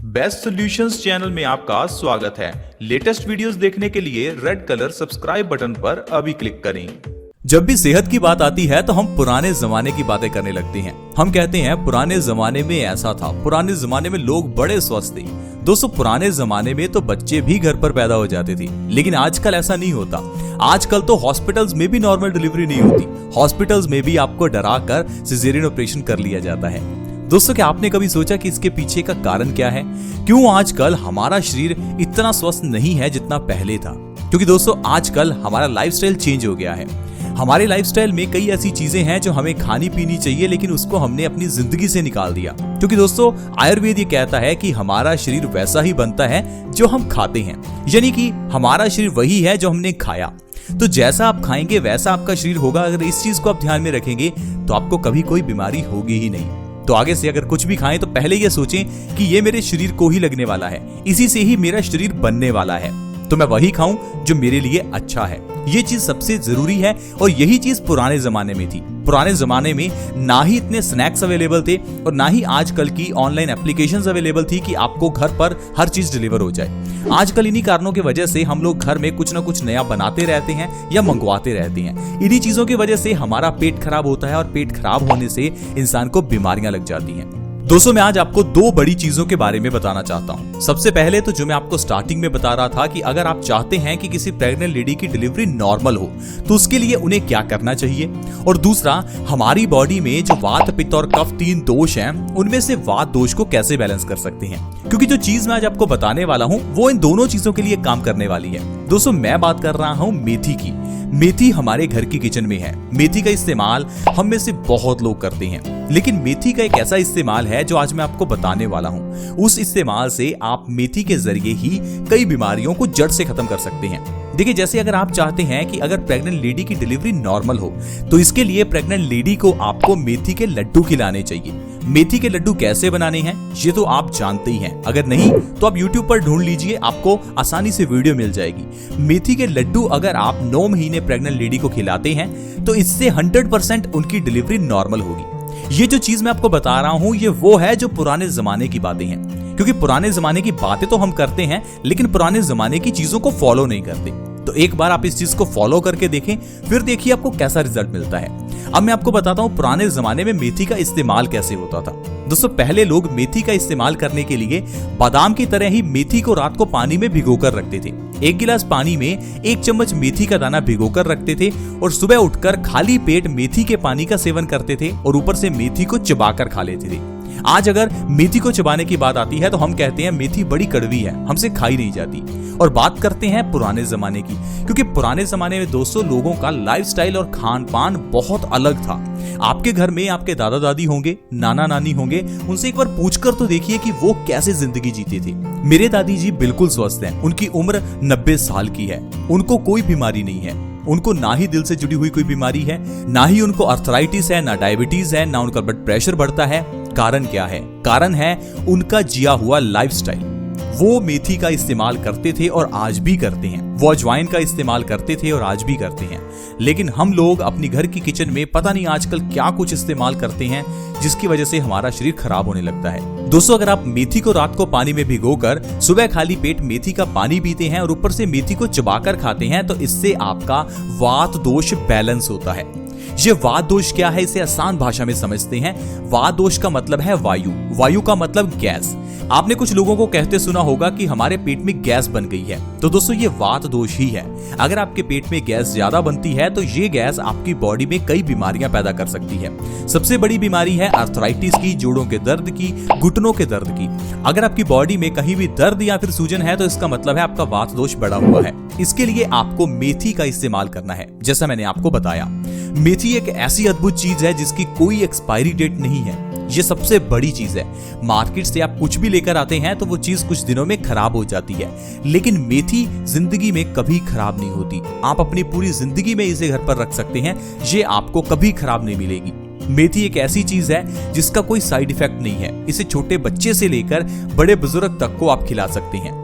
Best solutions channel में आपका स्वागत है। लेटेस्ट वीडियोस देखने के लिए रेड कलर सब्सक्राइब बटन पर अभी क्लिक करें। जब भी सेहत की बात आती है तो हम पुराने जमाने की बातें करने लगते हैं। हम कहते हैं पुराने जमाने में ऐसा था, पुराने जमाने में लोग बड़े स्वस्थ थे। दोस्तों, पुराने जमाने में तो बच्चे भी घर पर पैदा हो जाते थे, लेकिन आजकल ऐसा नहीं होता। आजकल तो हॉस्पिटल्स में भी नॉर्मल डिलीवरी नहीं होती, हॉस्पिटल्स में भी आपको डरा कर सिजेरियन ऑपरेशन कर लिया जाता है। दोस्तों, क्या आपने कभी सोचा कि इसके पीछे का कारण क्या है? क्यों आजकल हमारा शरीर इतना स्वस्थ नहीं है जितना पहले था? क्योंकि दोस्तों, आजकल हमारा लाइफस्टाइल चेंज हो गया है। हमारे लाइफस्टाइल में कई ऐसी चीजें हैं जो हमें खानी पीनी चाहिए, लेकिन उसको हमने अपनी जिंदगी से निकाल दिया। क्योंकि दोस्तों, आयुर्वेद ये कहता है कि हमारा शरीर वैसा ही बनता है जो हम खाते हैं, यानी कि हमारा शरीर वही है जो हमने खाया। तो जैसा आप खाएंगे वैसा आपका शरीर होगा। अगर इस चीज को आप ध्यान में रखेंगे तो आपको कभी कोई बीमारी होगी ही नहीं। तो आगे से अगर कुछ भी खाएं तो पहले ये सोचें कि ये मेरे शरीर को ही लगने वाला है, इसी से ही मेरा शरीर बनने वाला है, तो मैं वही खाऊं जो मेरे लिए अच्छा है। ये चीज सबसे जरूरी है और यही चीज पुराने जमाने में थी। पुराने जमाने में ना ही इतने स्नैक्स अवेलेबल थे और ना ही आजकल की ऑनलाइन एप्लीकेशंस अवेलेबल थी कि आपको घर पर हर चीज डिलीवर हो जाए। आजकल इन्हीं कारणों की वजह से हम लोग घर में कुछ ना कुछ नया बनाते रहते हैं या मंगवाते रहते हैं। इन्हीं चीजों की वजह से हमारा पेट खराब होता है और पेट खराब होने से इंसान को बीमारियां लग जाती हैं। दोस्तों, मैं आज आपको दो बड़ी चीजों के बारे में बताना चाहता हूं। सबसे पहले तो जो मैं आपको स्टार्टिंग में बता रहा था कि अगर आप चाहते हैं कि किसी प्रेग्नेंट लेडी की डिलीवरी नॉर्मल हो तो उसके लिए उन्हें क्या करना चाहिए, और दूसरा, हमारी बॉडी में जो वात, पित्त और कफ तीन दोष हैं, उनमें से वात दोष को कैसे बैलेंस कर सकते हैं। क्योंकि जो चीज मैं आज आपको बताने वाला हूं वो इन दोनों चीजों के लिए काम करने वाली है। दोस्तों, मैं बात कर रहा हूं मेथी की। मेथी हमारे घर की किचन में है। मेथी का इस्तेमाल हम में से बहुत लोग करते हैं, लेकिन मेथी का एक ऐसा इस्तेमाल है जो आज मैं आपको बताने वाला हूं। उस इस्तेमाल से आप मेथी के जरिए ही कई बीमारियों को जड़ से खत्म कर सकते हैं। देखिए, जैसे अगर आप चाहते हैं कि अगर प्रेग्नेंट लेडी की डिलीवरी नॉर्मल हो तो इसके लिए प्रेग्नेंट लेडी को आपको मेथी के लड्डू खिलाने चाहिए। मेथी के लड्डू कैसे बनाने हैं ये तो आप जानते ही हैं। अगर नहीं तो आप YouTube पर ढूंढ लीजिए, आपको आसानी से वीडियो मिल जाएगी। मेथी के लड्डू अगर आप 9 महीने प्रेग्नेंट लेडी को खिलाते हैं तो इससे 100% उनकी डिलीवरी नॉर्मल होगी। ये जो चीज मैं आपको बता रहा हूं ये वो है जो पुराने जमाने की बातें हैं। क्योंकि पुराने जमाने की बातें तो हम करते हैं लेकिन पुराने जमाने की चीजों को फॉलो नहीं करते। तो एक बार आप इस चीज को फॉलो करके देखें, फिर देखिए आपको कैसा रिजल्ट मिलता है। अब मैं आपको बताता हूं पुराने जमाने में मेथी का इस्तेमाल कैसे होता था। दोस्तों, पहले लोग मेथी का इस्तेमाल करने के लिए बादाम की तरह ही मेथी को रात को पानी में भिगोकर रखते थे। 1 गिलास पानी में 1 चम्मच मेथी का दाना भिगोकर रखते थे और सुबह उठकर खाली पेट मेथी के पानी का सेवन करते थे और ऊपर से मेथी को चबाकर खा लेते थे। आज अगर मेथी को चबाने की बात आती है तो हम कहते हैं मेथी बड़ी कड़वी है, हमसे खाई नहीं जाती। और बात करते हैं पुराने जमाने की, क्योंकि पुराने जमाने में दोस्तों लोगों का लाइफस्टाइल और खान पान बहुत अलग था। आपके घर में आपके दादा दादी होंगे, नाना नानी होंगे, उनसे एक बार पूछकर तो देखिए कि वो कैसे जिंदगी जीते थे। मेरे दादी जी बिल्कुल स्वस्थ हैं, उनकी उम्र 90 साल की है, उनको कोई बीमारी नहीं है। उनको ना ही दिल से जुड़ी हुई कोई बीमारी है, ना ही उनको आर्थराइटिस है, ना डायबिटीज है, ना उनका ब्लड प्रेशर बढ़ता है। कारण क्या है? कारण है उनका जिया हुआ लाइफस्टाइल। वो मेथी का इस्तेमाल करते थे और आज भी करते हैं, वो अजवाइन का इस्तेमाल करते थे और आज भी करते हैं। लेकिन हम लोग अपनी घर की किचन में पता नहीं आजकल क्या कुछ इस्तेमाल करते हैं जिसकी वजह से हमारा शरीर खराब होने लगता है। दोस्तों, अगर आप मेथी को रात को पानी में भिगोकर सुबह खाली पेट मेथी का पानी पीते हैं और ऊपर से मेथी को चबाकर खाते हैं तो इससे आपका वात दोष बैलेंस होता है। ये वात दोष क्या है इसे आसान भाषा में समझते हैं। वात दोष का मतलब है वायु, वायु का मतलब गैस। आपने कुछ लोगों को कहते सुना होगा कि हमारे पेट में गैस बन गई है, तो दोस्तों ये वात दोष ही है। अगर आपके पेट में गैस ज्यादा बनती है तो ये गैस आपकी बॉडी में कई बीमारियां पैदा कर सकती है। सबसे बड़ी बीमारी है आर्थराइटिस की, जोड़ों के दर्द की, घुटनों के दर्द की। अगर आपकी बॉडी में कहीं भी दर्द या फिर सूजन है तो इसका मतलब है आपका वात दोष बढ़ा हुआ है। इसके लिए आपको मेथी का इस्तेमाल करना है, जैसा मैंने आपको बताया। मेथी एक ऐसी अद्भुत चीज है जिसकी कोई एक्सपायरी डेट नहीं है। ये सबसे बड़ी चीज है। मार्केट से आप कुछ भी लेकर आते हैं तो वो चीज कुछ दिनों में खराब हो जाती है, लेकिन मेथी जिंदगी में कभी खराब नहीं होती। आप अपनी पूरी जिंदगी में इसे घर पर रख सकते हैं, ये आपको कभी खराब नहीं मिलेगी। मेथी एक ऐसी चीज है जिसका कोई साइड इफेक्ट नहीं है। इसे छोटे बच्चे से लेकर बड़े बुजुर्ग तक को आप खिला सकते हैं।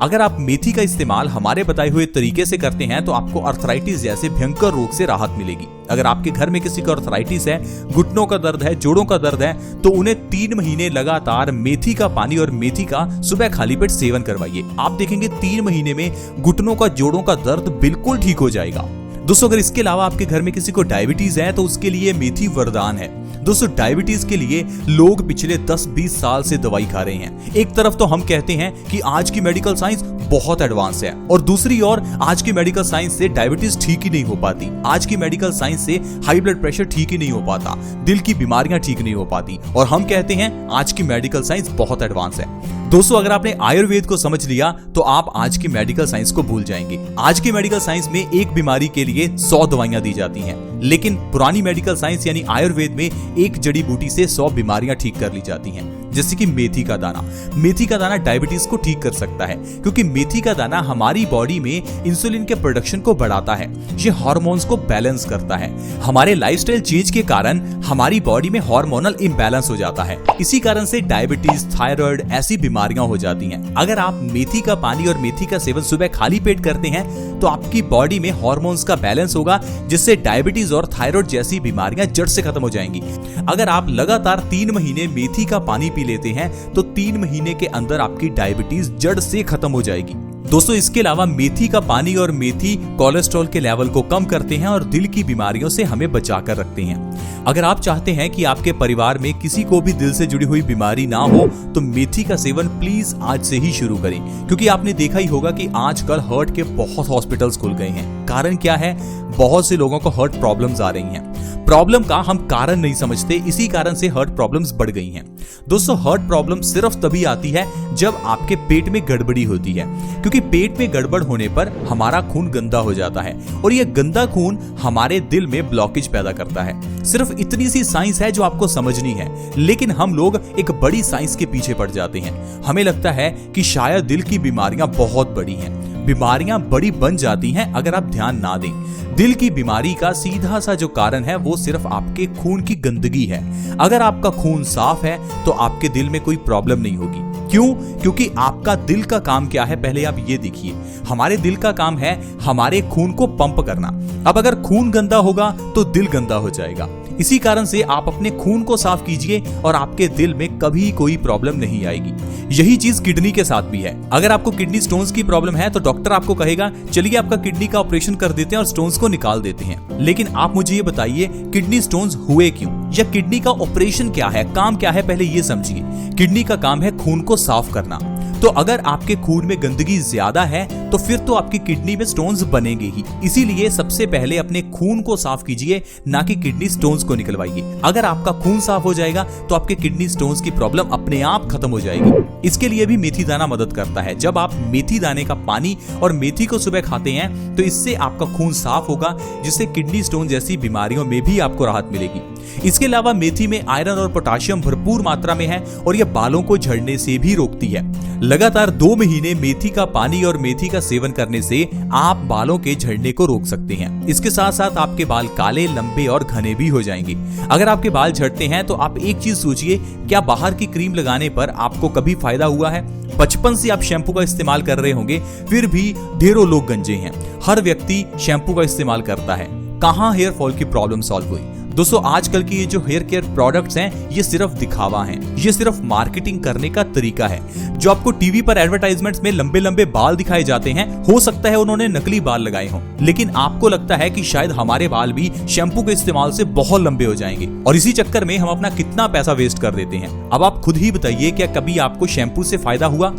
अगर आप मेथी का इस्तेमाल हमारे बताए हुए तरीके से करते हैं तो आपको अर्थराइटिस जैसे भयंकर रोग से राहत मिलेगी। अगर आपके घर में किसी को अर्थराइटिस है, घुटनों का दर्द है, जोड़ों का दर्द है, तो उन्हें 3 महीने लगातार मेथी का पानी और मेथी का सुबह खाली पेट सेवन करवाइए। आप देखेंगे 3 महीने में घुटनों का, जोड़ों का दर्द बिल्कुल ठीक हो जाएगा। दोस्तों, अगर इसके अलावा आपके घर में किसी को डायबिटीज है तो उसके लिए मेथी वरदान है। दोस्तों, डायबिटीज के लिए लोग पिछले 10-20 साल से दवाई खा रहे हैं। एक तरफ तो हम कहते हैं कि आज की मेडिकल साइंस बहुत एडवांस है, और दूसरी ओर आज की मेडिकल साइंस से डायबिटीज ठीक ही नहीं हो पाती। आज की मेडिकल साइंस से हाई ब्लड प्रेशर ठीक ही नहीं हो पाता, दिल की बीमारियां ठीक नहीं हो पाती, और हम कहते हैं आज की मेडिकल साइंस बहुत एडवांस है। दोस्तों, अगर आपने आयुर्वेद को समझ लिया तो आप आज की मेडिकल साइंस को भूल जाएंगे। आज की मेडिकल साइंस में एक बीमारी के लिए 100 दवाइयां दी जाती हैं, लेकिन पुरानी मेडिकल साइंस यानी आयुर्वेद में एक जड़ी बूटी से 100 बीमारियां ठीक कर ली जाती हैं। जैसे कि मेथी का दाना। मेथी का दाना डायबिटीज को ठीक कर सकता है, क्योंकि मेथी का दाना हमारी बॉडी में इंसुलिन के प्रोडक्शन को बढ़ाता है। ये हार्मोन्स को बैलेंस करता है। हमारे लाइफस्टाइल चेंज के कारण हमारी बॉडी में हार्मोनल इम्बैलेंस हो जाता है। इसी कारण से डायबिटीज, थायराइड ऐसी बीमारियां हो जाती हैं। अगर आप मेथी का पानी और मेथी का सेवन सुबह खाली पेट करते हैं तो आपकी बॉडी में हार्मोन्स का बैलेंस होगा, जिससे डायबिटीज और थायराइड जैसी बीमारियां जड़ से खत्म हो जाएंगी। अगर आप लगातार 3 महीने मेथी का पानी पी लेते हैं तो 3 महीने के अंदर आपकी डायबिटीज जड़ से खत्म हो जाएगी। दोस्तों, इसके अलावा मेथी का पानी और मेथी कोलेस्ट्रॉल के लेवल को कम करते हैं और दिल की बीमारियों से हमें बचाकर रखते हैं। अगर आप चाहते हैं कि आपके परिवार में किसी को भी दिल से जुड़ी हुई बीमारी ना हो तो मेथी का सेवन प्लीज आज से ही शुरू करें, क्योंकि आपने देखा ही होगा कि आजकल हार्ट के बहुत हॉस्पिटल्स खुल गए हैं। कारण क्या है? बहुत से लोगों को हार्ट प्रॉब्लम्स आ रही हैं। प्रॉब्लम का हम कारण नहीं समझते, इसी कारण से हार्ट प्रॉब्लम्स बढ़ गई हैं। दोस्तों, हार्ट प्रॉब्लम सिर्फ तभी आती है जब आपके पेट में गड़बड़ी होती है, क्योंकि पेट में गड़बड़ होने पर हमारा खून गंदा हो जाता है और यह गंदा खून हमारे दिल में ब्लॉकेज पैदा करता है। सिर्फ इतनी सी साइंस है जो आपको समझनी है, लेकिन हम लोग एक बड़ी साइंस के पीछे पड़ जाते हैं। हमें लगता है कि शायद दिल की बीमारियां बहुत बड़ी हैं। बीमारियां बड़ी बन जाती हैं अगर आप ध्यान ना दें। दिल की बीमारी का सीधा सा जो कारण है वो सिर्फ आपके खून की गंदगी है। अगर आपका खून साफ है तो आपके दिल में कोई प्रॉब्लम नहीं होगी। क्यों? क्योंकि आपका दिल का काम क्या है, पहले आप ये देखिए। हमारे दिल का काम है हमारे खून को पंप करना। अब अगर खून गंदा होगा तो दिल गंदा हो जाएगा। इसी कारण से आप अपने खून को साफ कीजिए और आपके दिल में कभी कोई प्रॉब्लम नहीं आएगी। यही चीज किडनी के साथ भी है। अगर आपको किडनी स्टोन्स की प्रॉब्लम है तो डॉक्टर आपको कहेगा चलिए आपका किडनी का ऑपरेशन कर देते हैं और स्टोन्स को निकाल देते हैं। लेकिन आप मुझे ये बताइए किडनी स्टोन्स हुए क्यों, या किडनी का ऑपरेशन क्या है, काम क्या है, पहले ये समझिए। किडनी का काम है खून को साफ करना। तो अगर आपके खून में गंदगी ज्यादा है तो फिर तो आपकी किडनी में स्टोन्स बनेंगे ही। इसीलिए सबसे पहले अपने खून को साफ कीजिए, ना कि किडनी स्टोन्स को निकलवाइए। अगर आपका खून साफ हो जाएगा तो आपके किडनी स्टोन्स की प्रॉब्लम अपने आप खत्म हो जाएगी। इसके लिए भी मेथी दाना मदद करता है। जब आप मेथी दाने का पानी और मेथी को सुबह खाते हैं तो इससे आपका खून साफ होगा, जिससे किडनी स्टोन जैसी बीमारियों में भी आपको राहत मिलेगी। इसके अलावा मेथी में आयरन और पोटाशियम भरपूर मात्रा में है और यह बालों को झड़ने से भी रोकती है। लगातार 2 महीने मेथी का पानी और मेथी का सेवन करने से आप बालों के झड़ने को रोक सकते हैं। इसके साथ साथ आपके बाल काले, लंबे और घने भी हो जाएंगे। अगर आपके बाल झड़ते हैं तो आप एक चीज सोचिए, क्या बाहर की क्रीम लगाने पर आपको कभी फायदा हुआ है? बचपन से आप शैम्पू का इस्तेमाल कर रहे होंगे, फिर भी ढेरों लोग गंजे हैं। हर व्यक्ति शैम्पू का इस्तेमाल करता है। कहां हेयर फॉल की प्रॉब्लम सॉल्व हुई? दोस्तों, आजकल की ये जो हेयर केयर प्रोडक्ट्स हैं ये सिर्फ दिखावा हैं, ये सिर्फ मार्केटिंग करने का तरीका है। जो आपको टीवी पर एडवर्टाइजमेंट्स में लंबे लंबे बाल दिखाए जाते हैं, हो सकता है उन्होंने नकली बाल लगाए हों, लेकिन आपको लगता है कि शायद हमारे बाल भी शैम्पू के इस्तेमाल से बहुत लंबे हो जाएंगे और इसी चक्कर में हम अपना कितना पैसा वेस्ट कर देते हैं। अब आप खुद ही बताइए, क्या कभी आपको शैम्पू से फायदा हुआ?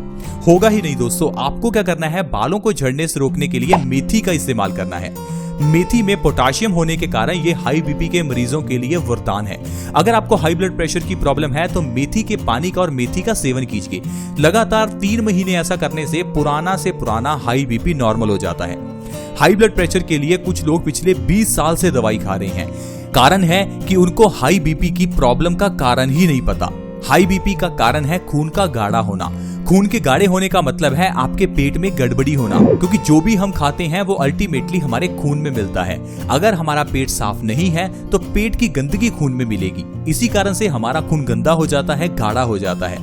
होगा ही नहीं। दोस्तों, आपको क्या करना है, बालों को झड़ने से रोकने के लिए मेथी का इस्तेमाल करना है। मेथी में पोटाशियम होने के कारण ये हाई बीपी के मरीजों के लिए वरदान है। अगर आपको हाई ब्लड प्रेशर की प्रॉब्लम है तो मेथी के पानी का और मेथी का सेवन कीजिए। लगातार 3 महीने ऐसा करने से पुराना हाई बीपी नॉर्मल हो जाता है। हाई ब्लड प्रेशर के लिए कुछ लोग पिछले 20 साल से दवाई खा रहे हैं। कारण है कि उनको हाई बीपी की प्रॉब्लम का कारण ही नहीं पता। हाई बीपी का कारण है खून का गाढ़ा होना। खून के गाढ़े होने का मतलब है आपके पेट में गड़बड़ी होना, क्योंकि जो भी हम खाते हैं वो अल्टीमेटली हमारे खून में मिलता है। अगर हमारा पेट साफ नहीं है तो पेट की गंदगी खून में मिलेगी। इसी कारण से हमारा खून गंदा हो जाता है, गाढ़ा हो जाता है।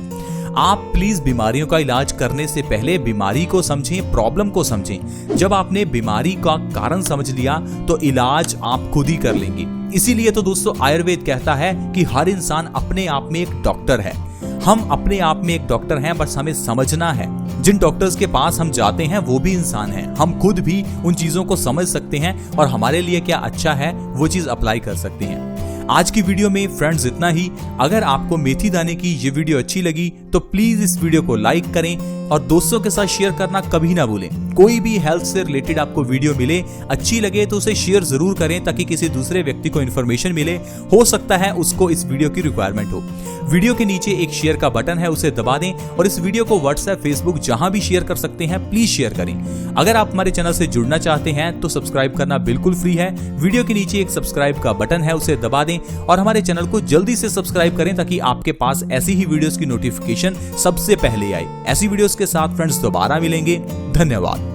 आप प्लीज बीमारियों का इलाज करने से पहले बीमारी को समझें, प्रॉब्लम को समझें। जब आपने बीमारी का कारण समझ लिया तो इलाज आप खुद ही कर लेंगे। इसीलिए तो दोस्तों आयुर्वेद कहता है कि हर इंसान अपने आप में एक डॉक्टर है। हम अपने आप में एक डॉक्टर हैं, बस हमें समझना है। जिन डॉक्टर्स के पास हम जाते हैं वो भी इंसान हैं। हम खुद भी उन चीजों को समझ सकते हैं और हमारे लिए क्या अच्छा है वो चीज अप्लाई कर सकते हैं। आज की वीडियो में फ्रेंड्स इतना ही। अगर आपको मेथी दाने की ये वीडियो अच्छी लगी तो प्लीज इस वीडियो को लाइक करें और दोस्तों के साथ शेयर करना कभी ना भूलें। कोई भी हेल्थ से रिलेटेड आपको वीडियो मिले, अच्छी लगे तो उसे शेयर जरूर करें ताकि किसी दूसरे व्यक्ति को इन्फॉर्मेशन मिले। हो सकता है उसको इस वीडियो की रिक्वायरमेंट हो। वीडियो के नीचे एक शेयर का बटन है, उसे दबा दें और इस वीडियो को व्हाट्सएप, फेसबुक जहां भी शेयर कर सकते हैं प्लीज शेयर करें। अगर आप हमारे चैनल से जुड़ना चाहते हैं तो सब्सक्राइब करना बिल्कुल फ्री है। वीडियो के नीचे एक सब्सक्राइब का बटन है, उसे दबा दें और हमारे चैनल को जल्दी से सब्सक्राइब करें ताकि आपके पास ऐसी ही वीडियोस की नोटिफिकेशन सबसे पहले आए। ऐसी वीडियोस के साथ फ्रेंड्स दोबारा मिलेंगे। धन्यवाद।